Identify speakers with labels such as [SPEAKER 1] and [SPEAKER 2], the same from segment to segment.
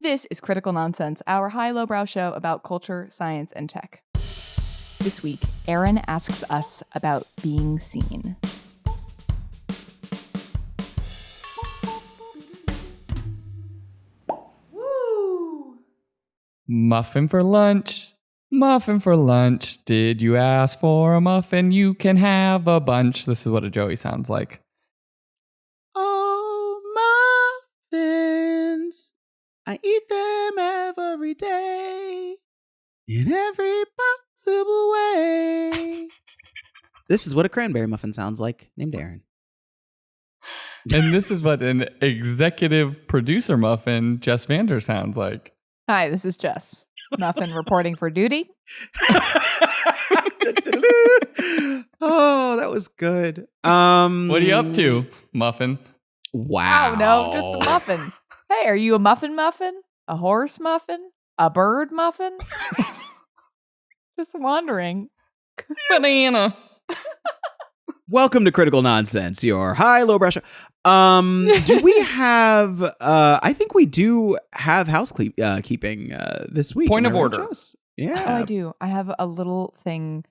[SPEAKER 1] This is Critical Nonsense, our high-lowbrow show about culture, science, and tech. This week, Aaron asks us about being seen.
[SPEAKER 2] Woo!
[SPEAKER 3] Muffin for lunch. Muffin for lunch. Did you ask for a muffin? You can have a bunch. This is what a Joey sounds like.
[SPEAKER 2] Oh, muffins. I eat them every day. In every possible way. This is what a cranberry muffin sounds like, named Aaron.
[SPEAKER 3] And this is what an executive producer muffin, Jess Vander, sounds like.
[SPEAKER 1] Hi, this is Jess. Muffin reporting for duty.
[SPEAKER 2] Oh, that was good.
[SPEAKER 3] What are you up to, Muffin?
[SPEAKER 2] Wow.
[SPEAKER 1] Oh, no, just a muffin. Hey, are you a muffin muffin? A horse muffin? A bird muffin? Just wondering.
[SPEAKER 3] Banana.
[SPEAKER 2] Welcome to Critical Nonsense, your high-lowbrow show. Do we have, I think we do have housekeeping this week.
[SPEAKER 3] Point of order.
[SPEAKER 2] Yeah.
[SPEAKER 1] Oh, I do. I have a little thing.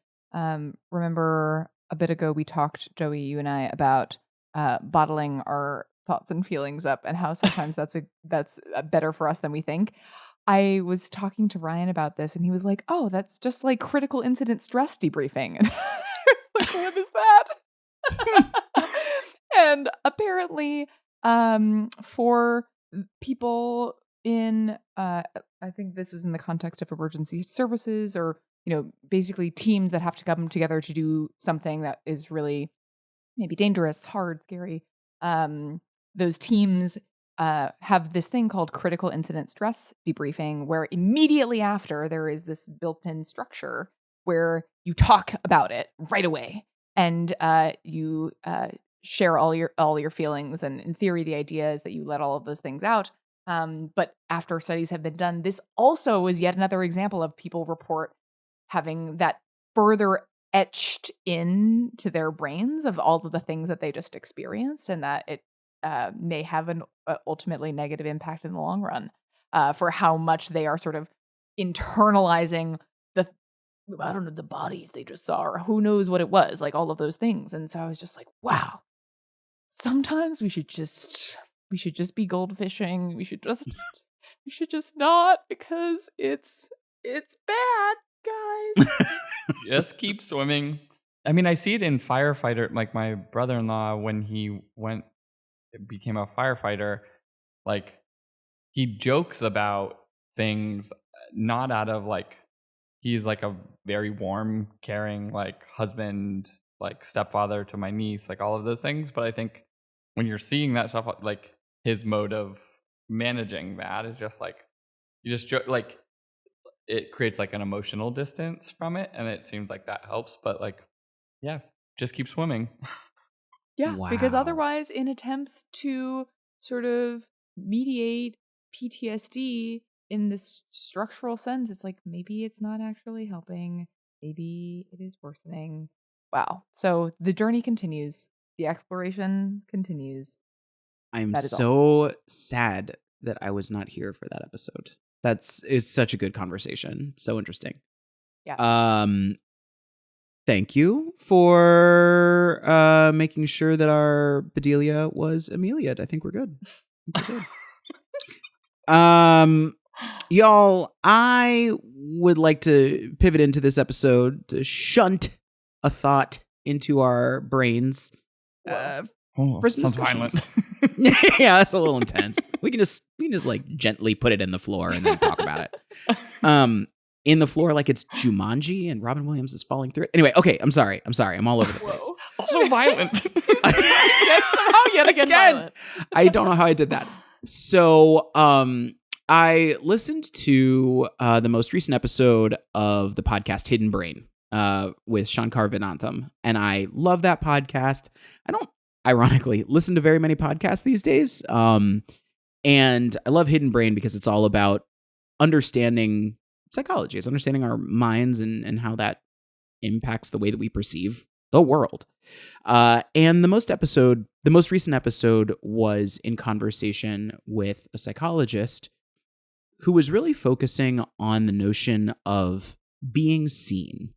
[SPEAKER 1] Remember a bit ago we talked, Joey, you and I, about bottling our thoughts and feelings up and how sometimes that's better for us than we think. I was talking to Ryan about this and he was like, oh, that's just like critical incident stress debriefing. And I was like, what is that? And apparently, for people in, I think this is in the context of emergency services or, basically teams that have to come together to do something that is really maybe dangerous, hard, scary. Those teams have this thing called critical incident stress debriefing, where immediately after there is this built-in structure where you talk about it right away. And you share all your feelings, and in theory, the idea is that you let all of those things out. But after studies have been done, this also is yet another example of people report having that further etched into their brains of all of the things that they just experienced, and that it may have an ultimately negative impact in the long run for how much they are sort of internalizing the bodies they just saw, or who knows what it was, like all of those things. And so I was just like, wow, sometimes we should just be goldfishing. We should just not, because it's bad, guys.
[SPEAKER 3] Just keep swimming. I mean, I see it in firefighter, like my brother-in-law, when he became a firefighter, like he jokes about things not out of like, he's like a very warm, caring, like husband, like stepfather to my niece, like all of those things. But I think when you're seeing that stuff, like his mode of managing that is just like, you just like, it creates like an emotional distance from it. And it seems like that helps. But like, yeah, just keep swimming.
[SPEAKER 1] Yeah,
[SPEAKER 2] Wow.
[SPEAKER 1] because otherwise, in attempts to sort of mediate PTSD in this structural sense, it's like maybe it's not actually helping. Maybe it is worsening. Wow. So the journey continues. The exploration continues.
[SPEAKER 2] I'm
[SPEAKER 1] That is
[SPEAKER 2] so sad that I was not here for that episode. It's such a good conversation. So interesting.
[SPEAKER 1] Yeah.
[SPEAKER 2] Thank you for making sure that our Bedelia was Amelia. I think we're good. Y'all, I would like to pivot into this episode to shunt a thought into our brains. For some
[SPEAKER 3] Sounds violent.
[SPEAKER 2] Yeah, that's a little intense. We can just like gently put it in the floor and then talk about it. In the floor like it's Jumanji and Robin Williams is falling through it. Anyway, okay, I'm sorry. I'm all over the place.
[SPEAKER 3] Also violent.
[SPEAKER 1] Yet again, violent.
[SPEAKER 2] I don't know how I did that. So, I listened to the most recent episode of the podcast Hidden Brain with Shankar Vedantam, and I love that podcast. I don't, ironically, listen to very many podcasts these days, and I love Hidden Brain because it's all about understanding psychology. It's understanding our minds and how that impacts the way that we perceive the world. And the most recent episode was in conversation with a psychologist who was really focusing on the notion of being seen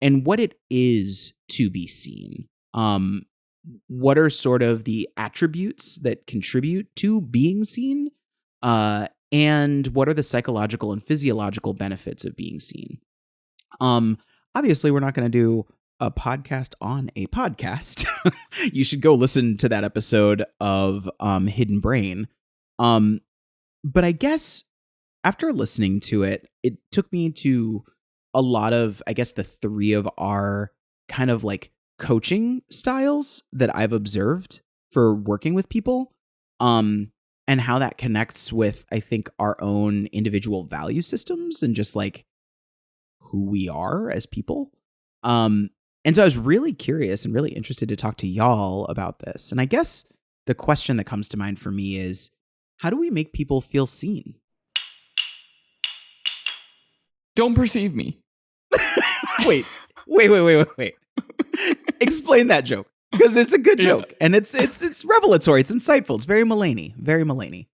[SPEAKER 2] and what it is to be seen. What are sort of the attributes that contribute to being seen? And what are the psychological and physiological benefits of being seen? Obviously, we're not going to do a podcast on a podcast. You should go listen to that episode of Hidden Brain. But I guess after listening to it, it took me to a lot of, I guess, the three of our kind of like coaching styles that I've observed for working with people, and how that connects with, I think, our own individual value systems and just like who we are as people. And so I was really curious and really interested to talk to y'all about this. And I guess the question that comes to mind for me is, how do we make people feel seen?
[SPEAKER 3] Don't perceive me.
[SPEAKER 2] Wait. Explain that joke, because it's a good joke, and it's revelatory, it's insightful, it's very Mulaney, very Mulaney.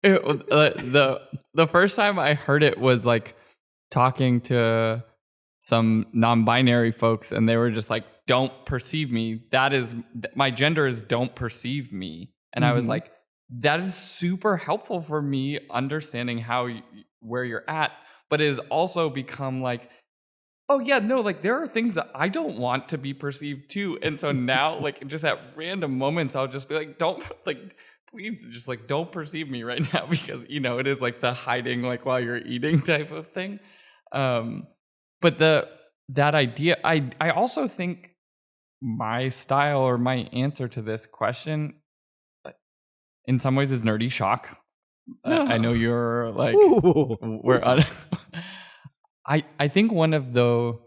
[SPEAKER 3] The first time I heard it was like talking to some non-binary folks, and they were just like, "Don't perceive me. That is my gender is don't perceive me," and I was like, "That is super helpful for me understanding where you're at." But it has also become like, oh yeah, no, like there are things that I don't want to be perceived too. And so now, like just at random moments, I'll just be like, don't, like, please just like, don't perceive me right now, because, you know, it is like the hiding, like while you're eating type of thing. But that idea, I also think my style or my answer to this question in some ways is nerdy shock. I know you're like, I think one of the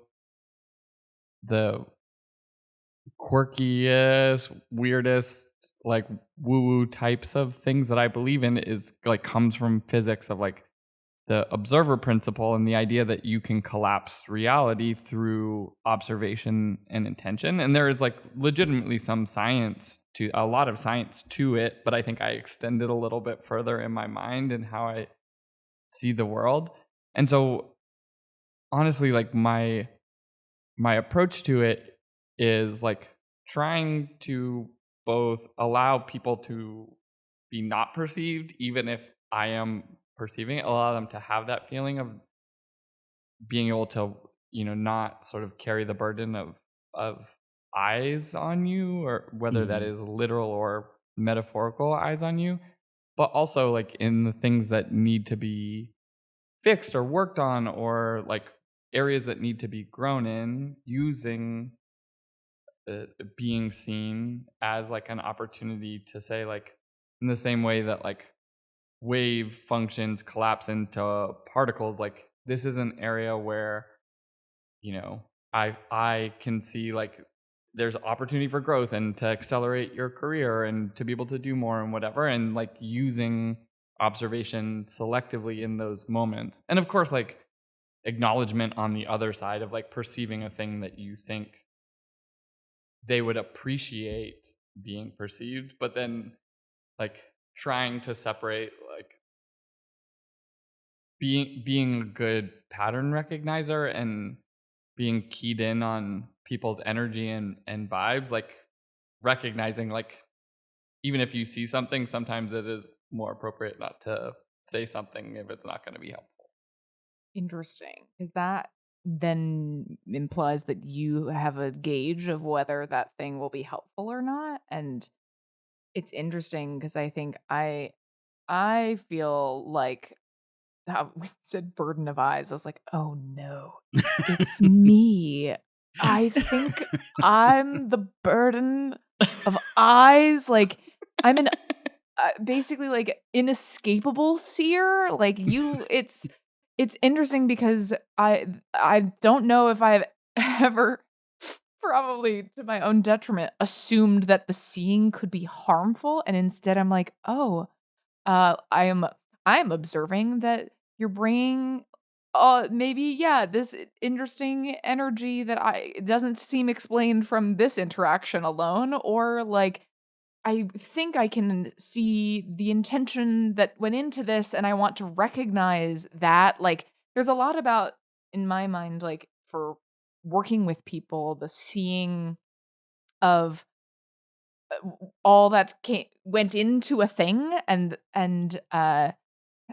[SPEAKER 3] quirkiest, weirdest, like woo-woo types of things that I believe in is like comes from physics, of like the observer principle and the idea that you can collapse reality through observation and intention. And there is like legitimately a lot of science to it, but I think I extend it a little bit further in my mind and how I see the world. And so honestly, like my approach to it is like trying to both allow people to be not perceived, even if I am perceiving it, allow them to have that feeling of being able to, you know, not sort of carry the burden of eyes on you, or whether that is literal or metaphorical eyes on you, but also like in the things that need to be fixed or worked on, or like areas that need to be grown in, using being seen as like an opportunity to say, like, in the same way that like wave functions collapse into particles, like this is an area where, you know, I can see like there's opportunity for growth and to accelerate your career and to be able to do more and whatever, and like using observation selectively in those moments. And of course, like acknowledgement on the other side of like perceiving a thing that you think they would appreciate being perceived, but then like trying to separate like being a good pattern recognizer and being keyed in on people's energy and vibes, like recognizing like even if you see something, sometimes it is more appropriate not to say something if it's not going to be helpful.
[SPEAKER 1] Interesting. Is that then implies that you have a gauge of whether that thing will be helpful or not? And it's interesting because I think I feel like how when you said burden of eyes, I was like, oh no, it's me. I think I'm the burden of eyes. Like I'm an basically like inescapable seer. Like you, it's interesting because I don't know if I've ever, probably to my own detriment, assumed that the seeing could be harmful, and instead I'm like, oh, I'm observing that you're bringing maybe, yeah, this interesting energy that it doesn't seem explained from this interaction alone, or like I think I can see the intention that went into this, and I want to recognize that. Like, there's a lot about, in my mind, like, for working with people, the seeing of all that went into a thing, and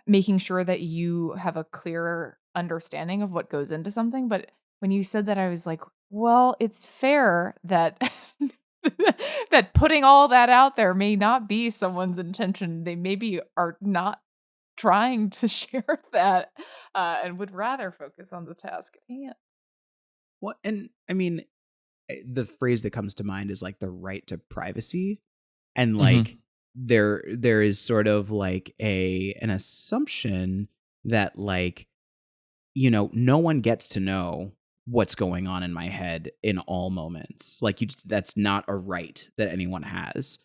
[SPEAKER 1] making sure that you have a clearer understanding of what goes into something. But when you said that, I was like, well, it's fair that that putting all that out there may not be someone's intention. They maybe are not trying to share that, and would rather focus on the task at hand.
[SPEAKER 2] Well, and I mean, the phrase that comes to mind is like the right to privacy, and like there is sort of like an assumption that, like, no one gets to know what's going on in my head in all moments. Like, that's not a right that anyone has.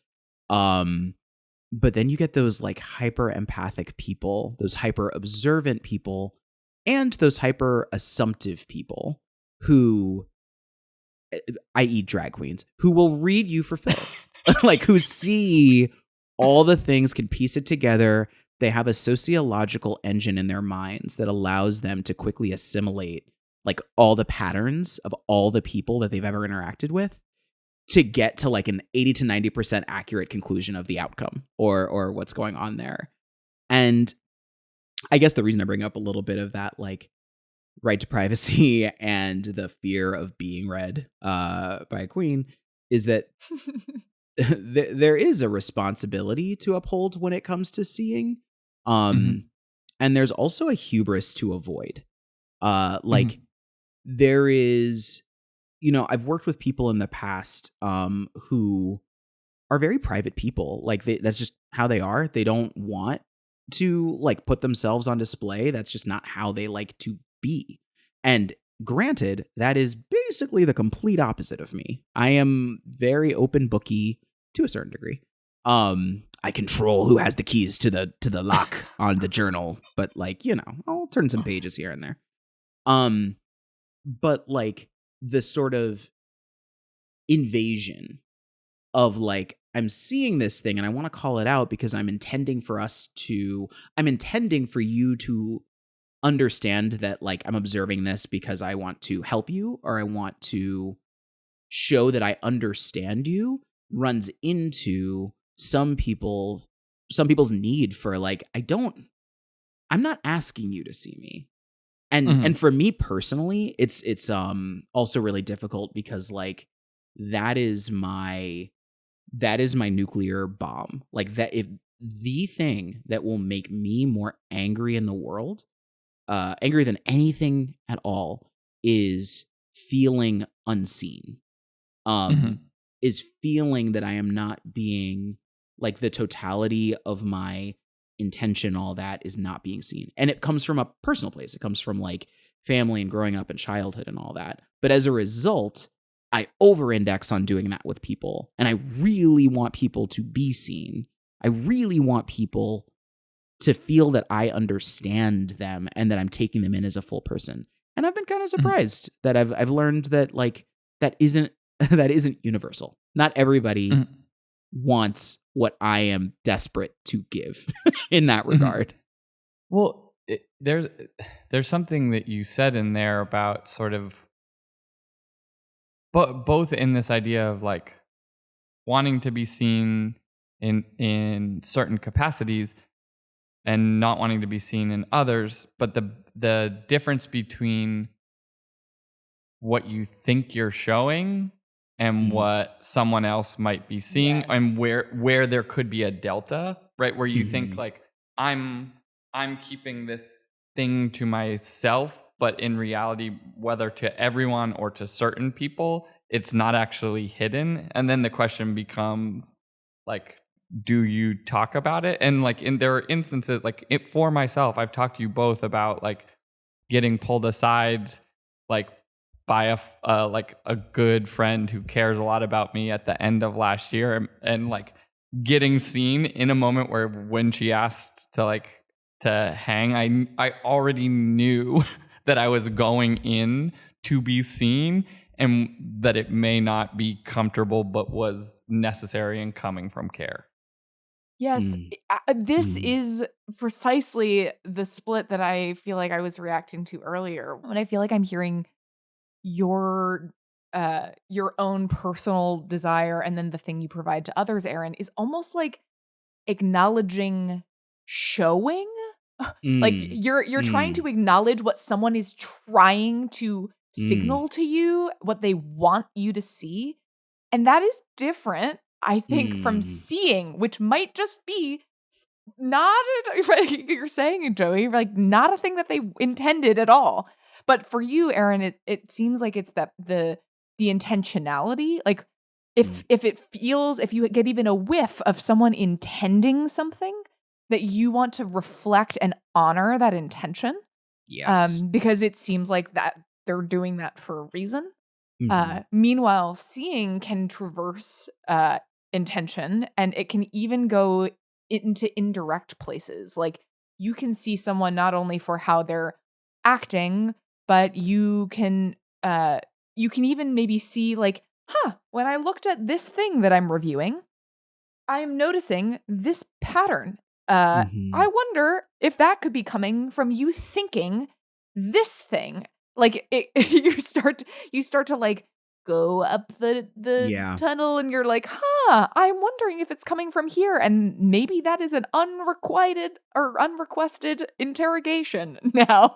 [SPEAKER 2] But then you get those like hyper empathic people, those hyper observant people, and those hyper assumptive people who, i.e. drag queens, who will read you for fill. Like, who see all the things, can piece it together. They have a sociological engine in their minds that allows them to quickly assimilate like all the patterns of all the people that they've ever interacted with to get to like an 80 to 90% accurate conclusion of the outcome or what's going on there. And I guess the reason I bring up a little bit of that, like, right to privacy and the fear of being read by a queen, is that there is a responsibility to uphold when it comes to seeing. And there's also a hubris to avoid. Like, there is, I've worked with people in the past who are very private people. Like, that's just how they are. They don't want to like put themselves on display. That's just not how they like to be. And granted, that is basically the complete opposite of me. I am very open booky to a certain degree. I control who has the keys to the lock on the journal, but like, I'll turn some pages here and there. But like the sort of invasion of like, I'm seeing this thing and I want to call it out because I'm intending for you to understand that, like, I'm observing this because I want to help you, or I want to show that I understand you, runs into some people's need for like, I'm not asking you to see me. And for me personally, it's also really difficult because like that is my nuclear bomb. Like, that, if the thing that will make me more angry in the world, angrier than anything at all, is feeling unseen. Is feeling that I am not being, like, the totality of my intention, all that is not being seen. And it comes from a personal place. It comes from like family and growing up and childhood and all that. But as a result, I over-index on doing that with people. And I really want people to be seen. I really want people to feel that I understand them and that I'm taking them in as a full person. And I've been kind of surprised that I've learned that, like, that isn't universal. Not everybody wants what I am desperate to give in that regard.
[SPEAKER 3] Well, there's something that you said in there about sort of, but both in this idea of like wanting to be seen in certain capacities and not wanting to be seen in others, but the difference between what you think you're showing and what someone else might be seeing, and where there could be a delta, right? Where you think like, I'm keeping this thing to myself, but in reality, whether to everyone or to certain people, it's not actually hidden. And then the question becomes like, do you talk about it? And like, there are instances like for myself, I've talked to you both about like getting pulled aside, like by a good friend who cares a lot about me at the end of last year, and like getting seen in a moment where when she asked to hang, I already knew that I was going in to be seen, and that it may not be comfortable but was necessary and coming from care.
[SPEAKER 1] Yes,
[SPEAKER 2] Mm.
[SPEAKER 1] this
[SPEAKER 2] Mm.
[SPEAKER 1] is precisely the split that I feel like I was reacting to earlier. When I feel like I'm hearing your own personal desire and then the thing you provide to others, Aaron, is almost like acknowledging showing. Like
[SPEAKER 2] Mm.
[SPEAKER 1] you're trying
[SPEAKER 2] Mm.
[SPEAKER 1] to acknowledge what someone is trying to
[SPEAKER 2] Mm.
[SPEAKER 1] signal to you, what they want you to see. And that is different, I think, from
[SPEAKER 2] Mm.
[SPEAKER 1] seeing, which might just be not right, you're saying, Joey, like not a thing that they intended at all. But for you, Aaron, it seems like it's that the intentionality. Like
[SPEAKER 2] Mm.
[SPEAKER 1] if you get even a whiff of someone intending something, that you want to reflect and honor that intention.
[SPEAKER 2] Yes.
[SPEAKER 1] Because it seems like that they're doing that for a reason.
[SPEAKER 2] Mhm.
[SPEAKER 1] Meanwhile, seeing can traverse intention, and it can even go into indirect places. Like you can see someone not only for how they're acting, but you can even maybe see like, when I looked at this thing that I'm reviewing, I'm noticing this pattern. I
[SPEAKER 2] Mhm.
[SPEAKER 1] wonder if that could be coming from you thinking this thing. Like it, you start to like go up the
[SPEAKER 2] Yeah.
[SPEAKER 1] tunnel, and you're like, I'm wondering if it's coming from here, and maybe that is an unrequited or unrequested interrogation now,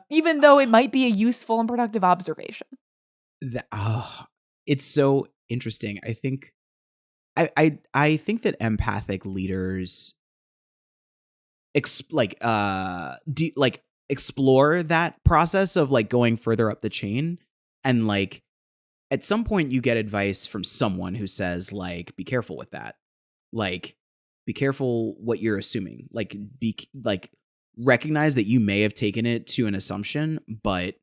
[SPEAKER 1] even though it might be a useful and productive observation.
[SPEAKER 2] It's so interesting. I think that empathic leaders explore that process of like going further up the chain, and like at some point you get advice from someone who says like be careful with that. Like be careful what you're assuming. Like recognize that you may have taken it to an assumption, but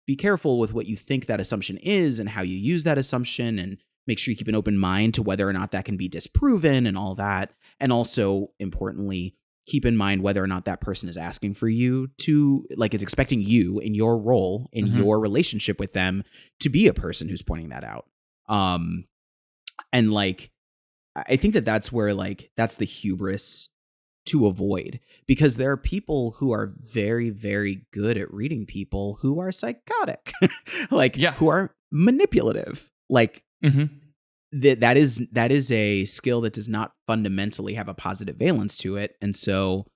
[SPEAKER 2] be careful with what you think that assumption is and how you use that assumption, and make sure you keep an open mind to whether or not that can be disproven and all that. And also, importantly, keep in mind whether or not that person is asking for you to, like, is expecting you in your role in
[SPEAKER 3] Mhm.
[SPEAKER 2] your relationship with them to be a person who's pointing that out. And like, I think that that's where, like, that's the hubris to avoid, because there are people who are very, very good at reading people who are psychotic, like
[SPEAKER 3] Yeah.
[SPEAKER 2] who are manipulative. Like
[SPEAKER 3] Mhm.
[SPEAKER 2] that is a skill that does not fundamentally have a positive valence to it. And so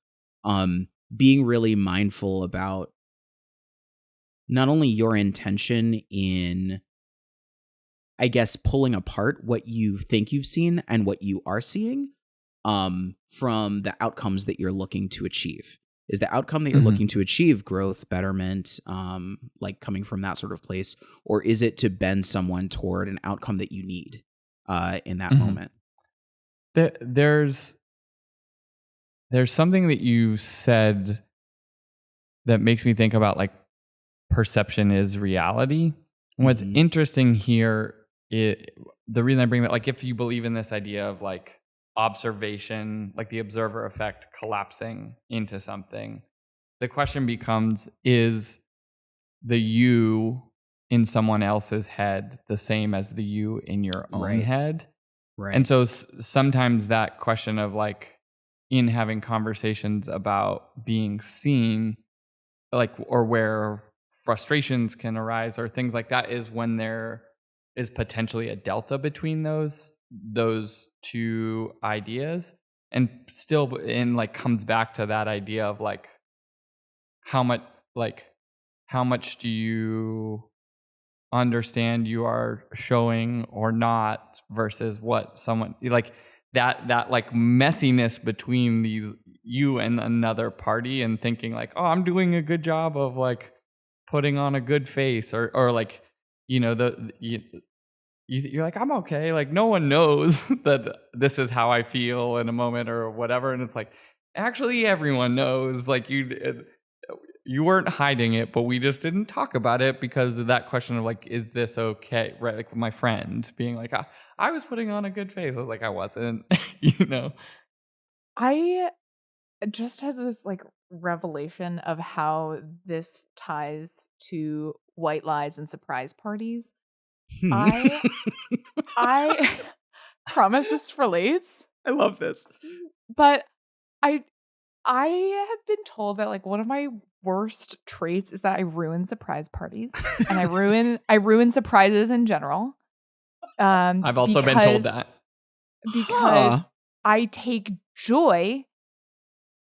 [SPEAKER 2] being really mindful about not only your intention in, I guess, pulling apart what you think you've seen and what you are seeing, from the outcomes that you're looking to achieve. Is the outcome that you're
[SPEAKER 3] Mhm.
[SPEAKER 2] looking to achieve growth, betterment, like coming from that sort of place, or is it to bend someone toward an outcome that you need in that
[SPEAKER 3] Mhm.
[SPEAKER 2] moment?
[SPEAKER 3] There's something that you said that makes me think about like perception is reality. And what's
[SPEAKER 2] Mm-hmm.
[SPEAKER 3] interesting here, the reason I bring that, like, if you believe in this idea of like observation, like the observer effect collapsing into something, the question becomes: is the you in someone else's head the same as the you in your own
[SPEAKER 2] Right.
[SPEAKER 3] head? And
[SPEAKER 2] Right.
[SPEAKER 3] so sometimes that question of like, in having conversations about being seen, like, or where frustrations can arise or things like that, is when there is potentially a delta between those two ideas. And still in like comes back to that idea of like how much like how much do you understand you are showing or not, versus what someone like that like messiness between these, you and another party, and thinking like, oh, I'm doing a good job of like putting on a good face, or like, you're like, I'm okay, like no one knows that this is how I feel in a moment or whatever. And it's like, actually everyone knows, like you weren't hiding it, but we just didn't talk about it because of that question of like, is this okay? Right. Like my friend being like, I was putting on a good face. I was like, I wasn't, you know?
[SPEAKER 1] I just had this like revelation of how this ties to white lies and surprise parties.
[SPEAKER 2] Hmm.
[SPEAKER 1] I promise this relates,
[SPEAKER 2] I love this.
[SPEAKER 1] but I I have been told that like one of my worst traits is that I ruin surprise parties and I ruin surprises in general.
[SPEAKER 3] I've also been told that.
[SPEAKER 1] Because
[SPEAKER 2] Huh.
[SPEAKER 1] I take joy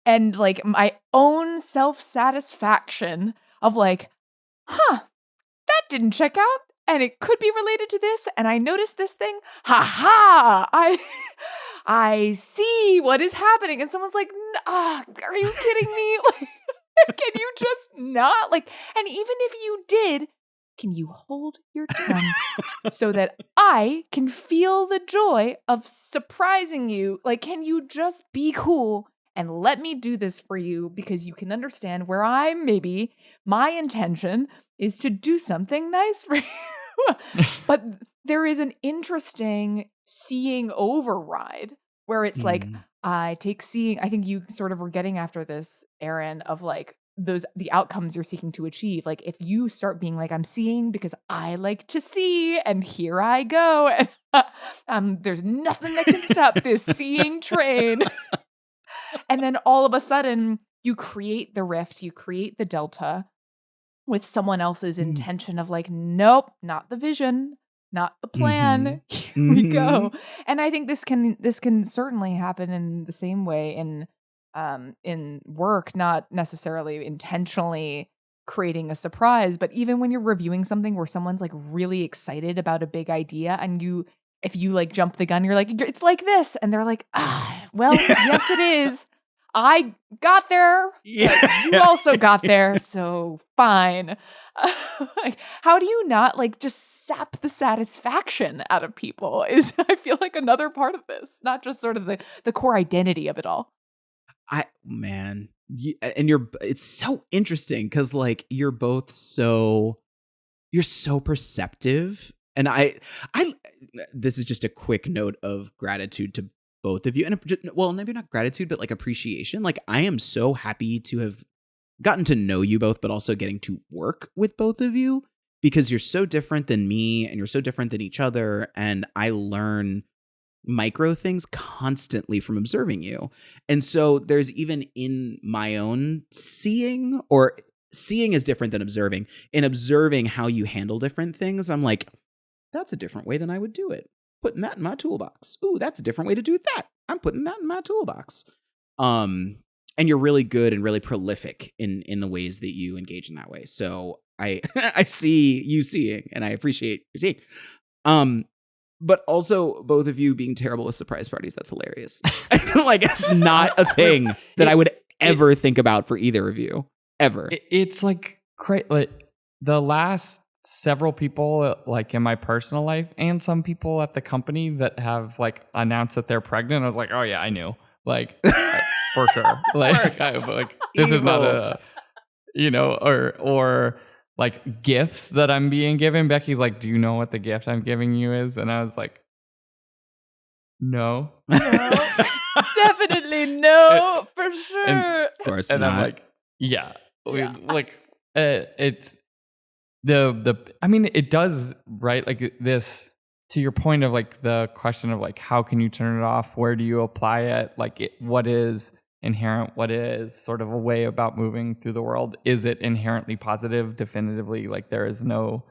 [SPEAKER 1] and like my own self-satisfaction of like, huh, that didn't check out and it could be related to this and I noticed this thing. Ha ha. I see what is happening and someone's like, are you kidding me? Like can you just not like and even if you did, can you hold your tongue so that I can feel the joy of surprising you? Like can you just be cool and let me do this for you because you can understand where I'm maybe my intention is to do something nice for you. But there is an interesting seeing override where it's like,
[SPEAKER 2] Mm.
[SPEAKER 1] I think you sort of were getting after this, Aaron, of like the outcomes you're seeking to achieve. Like if you start being like, I'm seeing because I like to see, and here I go. And there's nothing that can stop this seeing train. And then all of a sudden you create the rift, you create the delta with someone else's intention of like, nope, not the vision, not the plan.
[SPEAKER 2] Mhm.
[SPEAKER 1] Here we
[SPEAKER 2] Mhm.
[SPEAKER 1] go. And I think this can certainly happen in the same way in work, not necessarily intentionally creating a surprise, but even when you're reviewing something where someone's like really excited about a big idea and if you like jump the gun, you're like, it's like this. And they're like, well, yes, it is. I got there, but you also got there, so fine. Like, how do you not like just sap the satisfaction out of people? Is I feel like another part of this, not just sort of the core identity of it all.
[SPEAKER 2] Man, it's so interesting because like you're so perceptive, and I this is just a quick note of gratitude to both of you, and well, maybe not gratitude, but like appreciation. Like I am so happy to have gotten to know you both, but also getting to work with both of you because you're so different than me, and you're so different than each other, and I learn micro things constantly from observing you. And so there's even in my own seeing, or seeing is different than observing. In observing how you handle different things, I'm like, that's a different way than I would do it. Putting that in my toolbox. Ooh, that's a different way to do that. I'm putting that in my toolbox. And you're really good and really prolific in the ways that you engage in that way. So I I see you seeing, and I appreciate your seeing. But also both of you being terrible with surprise parties. That's hilarious. Like it's not a thing that I would ever think about for either of you. Ever.
[SPEAKER 3] It's like the last several people like in my personal life and some people at the company that have like announced that they're pregnant. I was like, oh yeah, I knew. Like for sure. Like this is not a or like gifts that I'm being given. Becky's like, do you know what the gift I'm giving you is? And I was like, no.
[SPEAKER 1] Definitely no, for sure.
[SPEAKER 2] Of course
[SPEAKER 3] and
[SPEAKER 2] not.
[SPEAKER 3] I'm like, yeah. Like it's I mean, it does, right? Like this, to your point of like the question of like, how can you turn it off? Where do you apply it? Like what is inherent? What is sort of a way about moving through the world? Is it inherently positive? Definitively, like there is no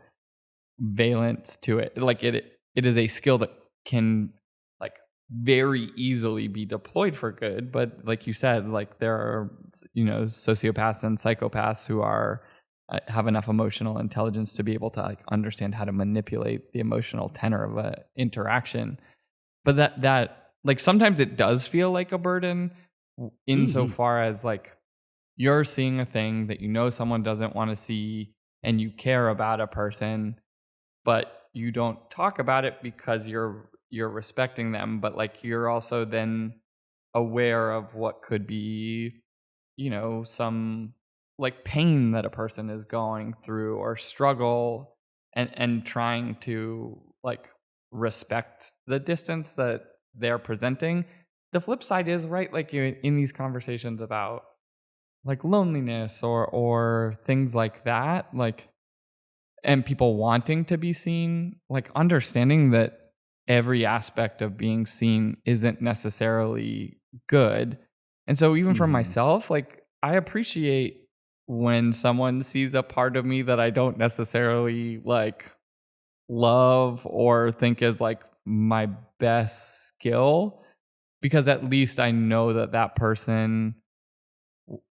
[SPEAKER 3] valence to it. Like it is a skill that can like very easily be deployed for good. But like you said, like there are, sociopaths and psychopaths who are have enough emotional intelligence to be able to like understand how to manipulate the emotional tenor of a interaction. But that like sometimes it does feel like a burden insofar as like you're seeing a thing that someone doesn't want to see and you care about a person, but you don't talk about it because you're respecting them, but like you're also then aware of what could be some like pain that a person is going through or struggle, and trying to like respect the distance that they're presenting. The flip side is, right, like you're in these conversations about like loneliness or things like that, like and people wanting to be seen, like understanding that every aspect of being seen isn't necessarily good. And so even for myself, like I appreciate when someone sees a part of me that I don't necessarily like love or think is like my best skill, because at least I know that that person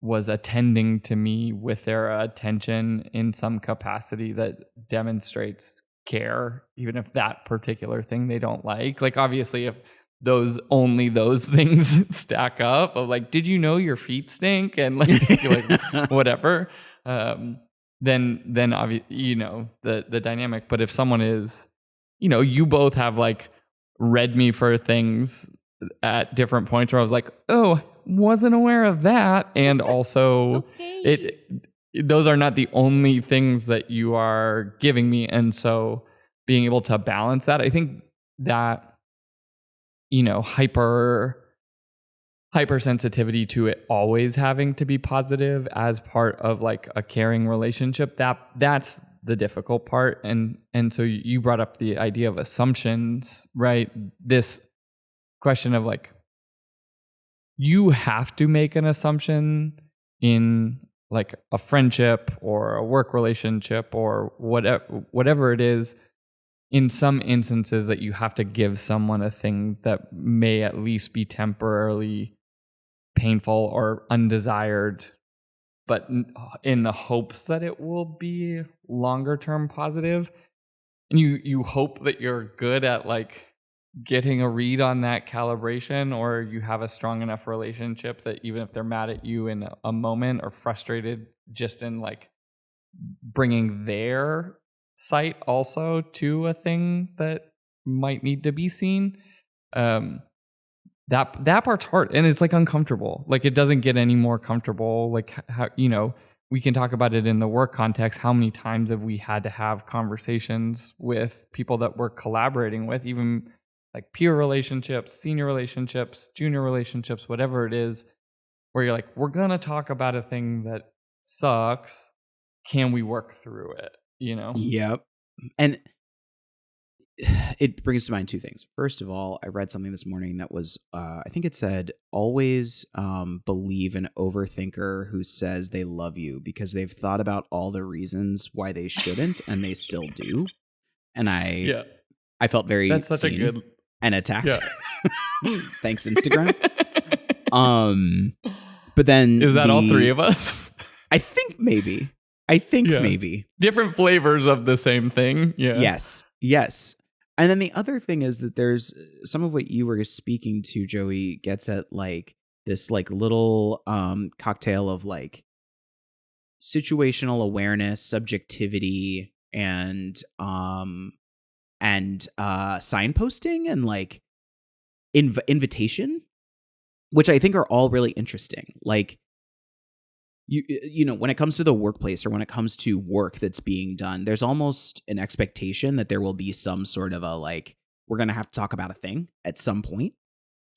[SPEAKER 3] was attending to me with their attention in some capacity that demonstrates care, even if that particular thing they don't like. Like obviously if those things stack up of like, did you know your feet stink? And like whatever. Then obviously, you know, the dynamic. But if someone is, you know, you both have like read me for things at different points where I was like, oh, wasn't aware of that. And also those are not the only things that you are giving me. And so being able to balance that, I think that, you know, hypersensitivity to it always having to be positive as part of like a caring relationship, that's the difficult part. And so you brought up the idea of assumptions, right? This question of like, you have to make an assumption in like a friendship or a work relationship or whatever it is, in some instances that you have to give someone a thing that may at least be temporarily painful or undesired, but in the hopes that it will be longer term positive. And you hope that you're good at like getting a read on that calibration, or you have a strong enough relationship that even if they're mad at you in a moment or frustrated just in like bringing their sight also to a thing that might need to be seen, that part's hard and it's like uncomfortable. Like it doesn't get any more comfortable. Like how, you know, we can talk about it in the work context. How many times have we had to have conversations with people that we're collaborating with, even like peer relationships, senior relationships, junior relationships, whatever it is, where you're like, we're going to talk about a thing that sucks. Can we work through it? You know?
[SPEAKER 2] Yep. And it brings to mind two things. First of all, I read something this morning that was, I think it said, always believe an overthinker who says they love you, because they've thought about all the reasons why they shouldn't and they still do. And I felt very seen and attacked. Yeah. Thanks, Instagram. But then
[SPEAKER 3] is that all three of us?
[SPEAKER 2] I think maybe. Maybe
[SPEAKER 3] different flavors of the same thing. Yeah.
[SPEAKER 2] Yes. And then the other thing is that there's some of what you were speaking to, Joey, gets at like this like little cocktail of like situational awareness, subjectivity, and signposting and like invitation, which I think are all really interesting. Like you know, when it comes to the workplace or when it comes to work that's being done, there's almost an expectation that there will be some sort of a like, we're going to have to talk about a thing at some point.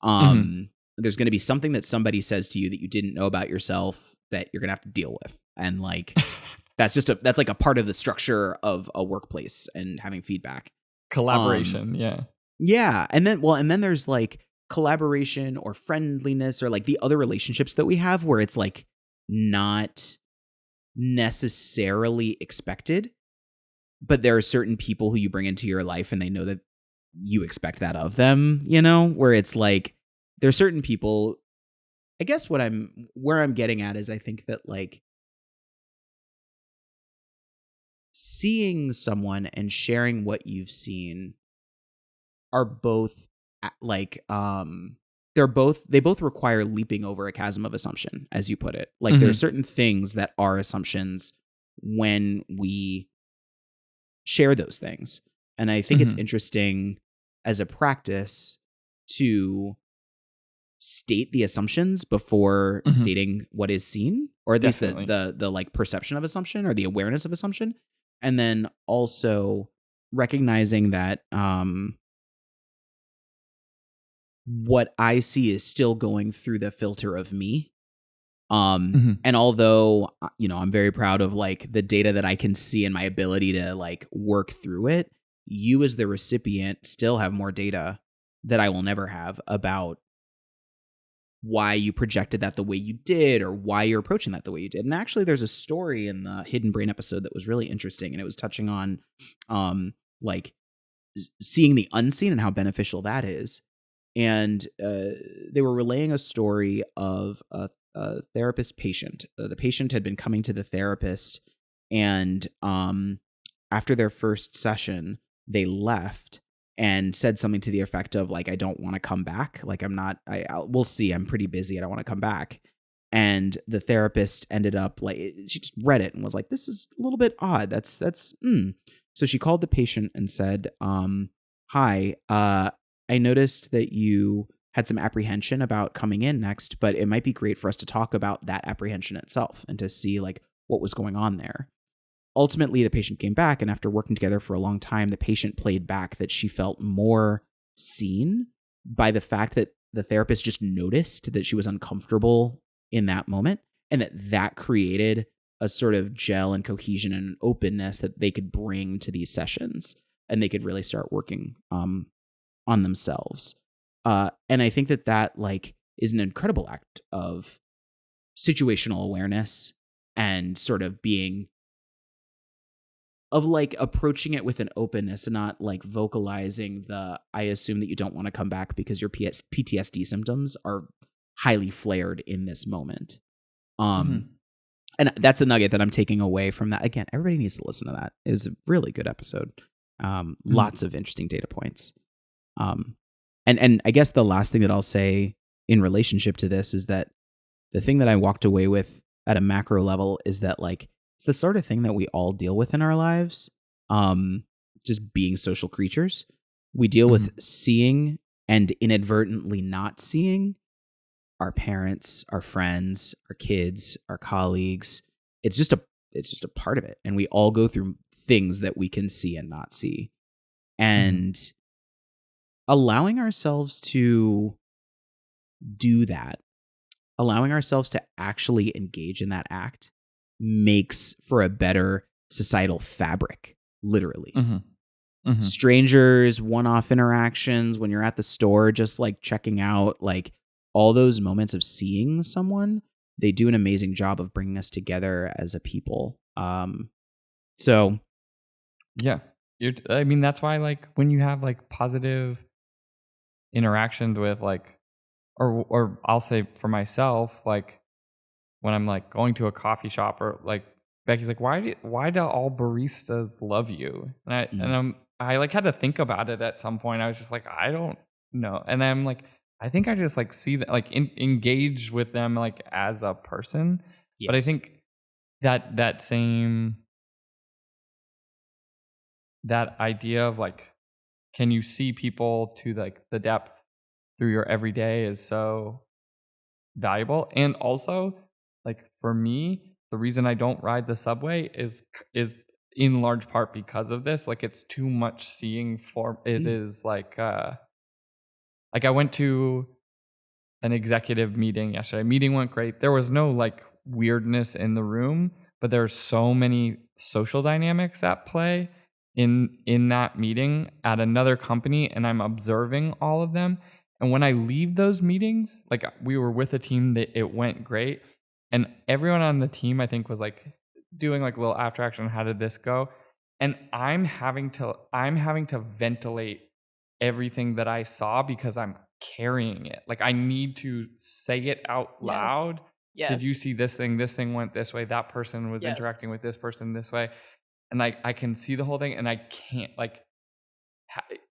[SPEAKER 2] There's going to be something that somebody says to you that you didn't know about yourself that you're going to have to deal with. And like, that's like a part of the structure of a workplace and having feedback.
[SPEAKER 3] Collaboration.
[SPEAKER 2] Yeah. And then there's like collaboration or friendliness or like the other relationships that we have where it's like, not necessarily expected, but there are certain people who you bring into your life and they know that you expect that of them, you know, where it's like there are certain people. I guess where I'm getting at is I think that like seeing someone and sharing what you've seen are both like they both require leaping over a chasm of assumption, as you put it. Like there are certain things that are assumptions when we share those things. And I think it's interesting as a practice to state the assumptions before stating what is seen, or at least the like perception of assumption or the awareness of assumption. And then also recognizing that what I see is still going through the filter of me. And although, I'm very proud of like the data that I can see and my ability to like work through it, you as the recipient still have more data that I will never have about why you projected that the way you did or why you're approaching that the way you did. And actually there's a story in the Hidden Brain episode that was really interesting, and it was touching on like seeing the unseen and how beneficial that is. And they were relaying a story of a therapist patient. The patient had been coming to the therapist, and after their first session, they left and said something to the effect of like, I don't want to come back. Like, we'll see. I'm pretty busy. I don't want to come back. And the therapist ended up like, she just read it and was like, this is a little bit odd. So she called the patient and said, hi, I noticed that you had some apprehension about coming in next, but it might be great for us to talk about that apprehension itself and to see like what was going on there. Ultimately, the patient came back, and after working together for a long time, the patient played back that she felt more seen by the fact that the therapist just noticed that she was uncomfortable in that moment, and that created a sort of gel and cohesion and an openness that they could bring to these sessions, and they could really start working on themselves. And I think that like is an incredible act of situational awareness and sort of being of like approaching it with an openness and not like vocalizing I assume that you don't want to come back because your PTSD symptoms are highly flared in this moment. And that's a nugget that I'm taking away from that. Again, everybody needs to listen to that. It was a really good episode. Lots of interesting data points. And I guess the last thing that I'll say in relationship to this is that the thing that I walked away with at a macro level is that like, it's the sort of thing that we all deal with in our lives. Just being social creatures. We deal with seeing and inadvertently not seeing our parents, our friends, our kids, our colleagues. It's just a part of it. And we all go through things that we can see and not see. And allowing ourselves to do that, allowing ourselves to actually engage in that act makes for a better societal fabric, literally. Strangers, one-off interactions, when you're at the store, just like checking out, like all those moments of seeing someone, they do an amazing job of bringing us together as a people. So
[SPEAKER 3] yeah, that's why like when you have like positive interactions with like, or I'll say for myself, like when I'm like going to a coffee shop, or like Becky's like, why do all baristas love you? And I like had to think about it at some point. I was just like, I don't know. And I'm like, I think I just like see that, like engage with them like as a person.
[SPEAKER 2] yes.
[SPEAKER 3] But I think that idea of like, can you see people to like the depth through your everyday is so valuable. And also, like for me, the reason I don't ride the subway is in large part because of this. Like it's too much seeing for it. Is like I went to an executive meeting yesterday. Meeting went great. There was no like weirdness in the room, but there's so many social dynamics at play in that meeting at another company, and I'm observing all of them. And when I leave those meetings, like we were with a team that it went great, and everyone on the team I think was like doing like a little after action. How did this go? And I'm having to ventilate everything that I saw because I'm carrying it. Like I need to say it out loud.
[SPEAKER 4] Yes.
[SPEAKER 3] Did you see this thing? This thing went this way. That person was interacting with this person this way. And I can see the whole thing, and I can't like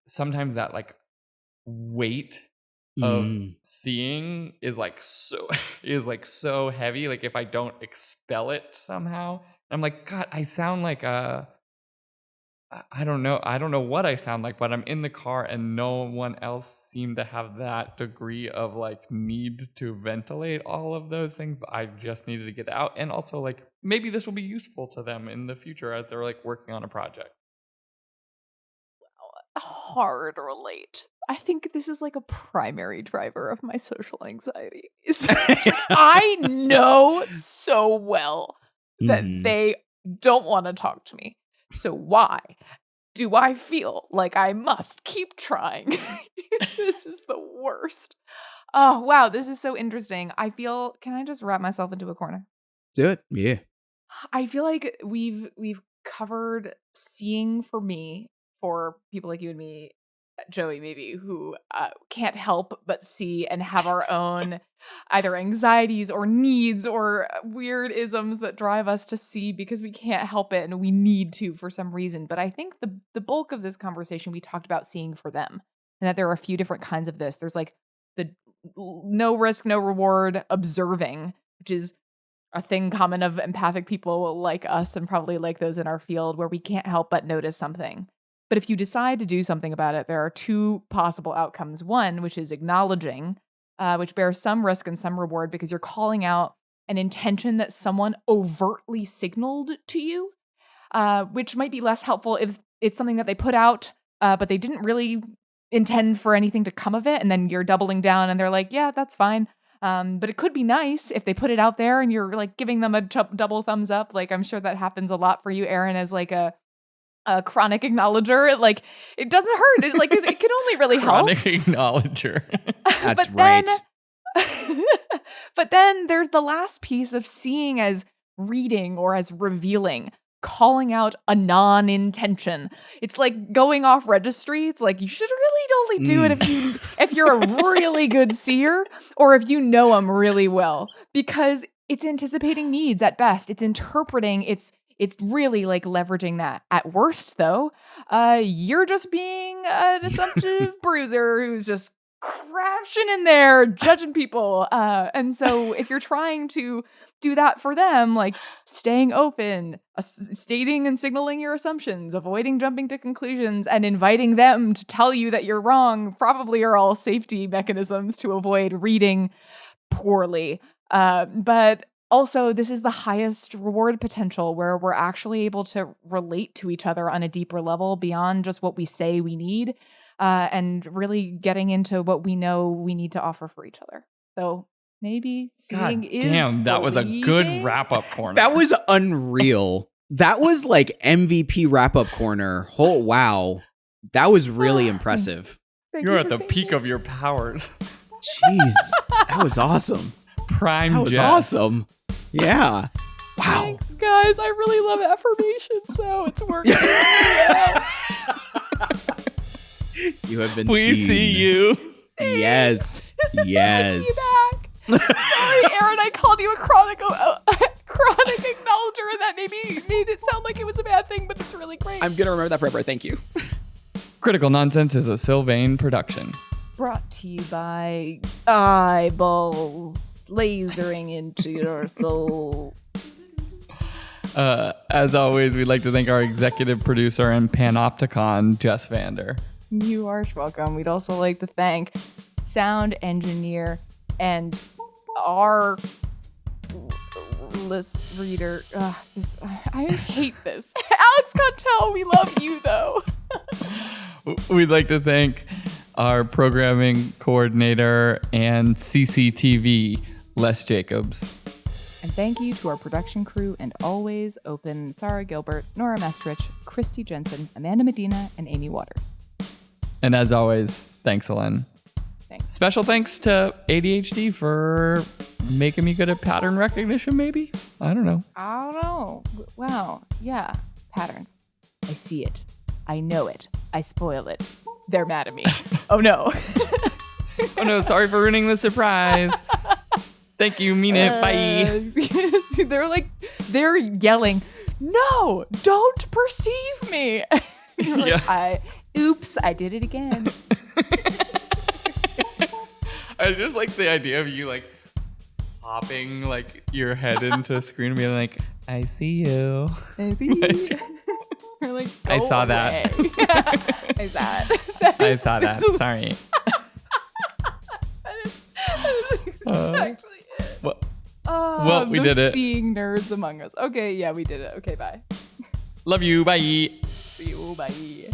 [SPEAKER 3] sometimes that like weight of seeing is like so heavy. Like if I don't expel it somehow, I'm like, God, I sound like I don't know what I sound like, but I'm in the car and no one else seemed to have that degree of like need to ventilate all of those things. But I just needed to get it out. And also like maybe this will be useful to them in the future as they're like working on a project.
[SPEAKER 4] Hard relate.
[SPEAKER 1] I think this is like a primary driver of my social anxiety. I know so well that they don't want to talk to me. So why do I feel like I must keep trying? This is the worst. Oh, wow. This is so interesting. Can I just wrap myself into a corner?
[SPEAKER 2] Do it. Yeah.
[SPEAKER 1] I feel like we've covered seeing for me, for people like you and me, Joey, maybe, who can't help but see and have our own either anxieties or needs or weird isms that drive us to see because we can't help it and we need to for some reason. But I think the bulk of this conversation, we talked about seeing for them, and that there are a few different kinds of this. There's like the no risk, no reward observing, which is a thing common of empathic people like us and probably like those in our field, where we can't help but notice something. But if you decide to do something about it, there are two possible outcomes. One, which is acknowledging, which bears some risk and some reward because you're calling out an intention that someone overtly signaled to you, which might be less helpful if it's something that they put out, but they didn't really intend for anything to come of it. And then you're doubling down and they're like, yeah, that's fine. But it could be nice if they put it out there and you're like giving them a double thumbs up. Like, I'm sure that happens a lot for you, Aaron, as like a chronic acknowledger. Like, it doesn't hurt. It can only really help.
[SPEAKER 3] Chronic acknowledger.
[SPEAKER 2] That's right.
[SPEAKER 1] But then there's the last piece of seeing as reading or as revealing, calling out a non-intention. It's like going off registry. It's like you should really only do it if you're a really good seer or if you know them really well, because it's anticipating needs at best. It's interpreting. It's really like leveraging that. At worst, though, you're just being an assumptive bruiser who's just crashing in there, judging people. And so if you're trying to do that for them, like staying open, stating and signaling your assumptions, avoiding jumping to conclusions, and inviting them to tell you that you're wrong, probably are all safety mechanisms to avoid reading poorly. But also, this is the highest reward potential, where we're actually able to relate to each other on a deeper level beyond just what we say we need, and really getting into what we know we need to offer for each other. So maybe seeing is
[SPEAKER 3] damn, that was a good wrap-up corner.
[SPEAKER 2] That was unreal. That was like MVP wrap-up corner. Oh, wow. That was really impressive.
[SPEAKER 3] You're at the peak of your powers.
[SPEAKER 2] Jeez, that was awesome.
[SPEAKER 3] Prime
[SPEAKER 2] That was
[SPEAKER 3] Jess.
[SPEAKER 2] awesome. Yeah. Wow.
[SPEAKER 1] Thanks, guys. I really love affirmation, so it's working.
[SPEAKER 2] You have been
[SPEAKER 3] We
[SPEAKER 2] seen.
[SPEAKER 3] see you.
[SPEAKER 2] Yes. Yes.
[SPEAKER 1] Sorry, Aaron, I called you a chronic acknowledger, and that made it sound like it was a bad thing, but it's really great.
[SPEAKER 2] I'm going to remember that forever. Thank you.
[SPEAKER 3] Critical Nonsense is a Sylvain production.
[SPEAKER 1] Brought to you by eyeballs lasering into your soul.
[SPEAKER 3] As always, we'd like to thank our executive producer and panopticon, Jess Vander.
[SPEAKER 1] You are welcome. We'd also like to thank sound engineer and our list reader. I hate this. Alex Cottel, we love you though.
[SPEAKER 3] We'd like to thank our programming coordinator and CCTV, Les Jacobs.
[SPEAKER 1] And thank you to our production crew and always open Sarah Gilbert, Nora Mestrich, Christy Jensen, Amanda Medina, and Amy Waters.
[SPEAKER 3] And as always, thanks, Ellen.
[SPEAKER 1] Thanks.
[SPEAKER 3] Special thanks to ADHD for making me good at pattern recognition, maybe? I don't know.
[SPEAKER 1] Wow. Yeah. Pattern. I see it. I know it. I spoil it. They're mad at me. Oh, no.
[SPEAKER 3] Oh, no. Sorry for ruining the surprise. Thank you. Mean it. Bye.
[SPEAKER 1] They're yelling, no, don't perceive me. Oops, I did it again.
[SPEAKER 3] I just like the idea of you like popping like your head into the screen and being like, I see you.
[SPEAKER 1] I see you. We're like,
[SPEAKER 3] I saw that.
[SPEAKER 1] I saw it.
[SPEAKER 3] I saw that. Sorry.
[SPEAKER 1] That is actually it.
[SPEAKER 3] Well, we did it.
[SPEAKER 1] Seeing nerds among us. Okay, yeah, we did it. Okay, bye.
[SPEAKER 3] Love you. Bye.
[SPEAKER 1] See you. Bye.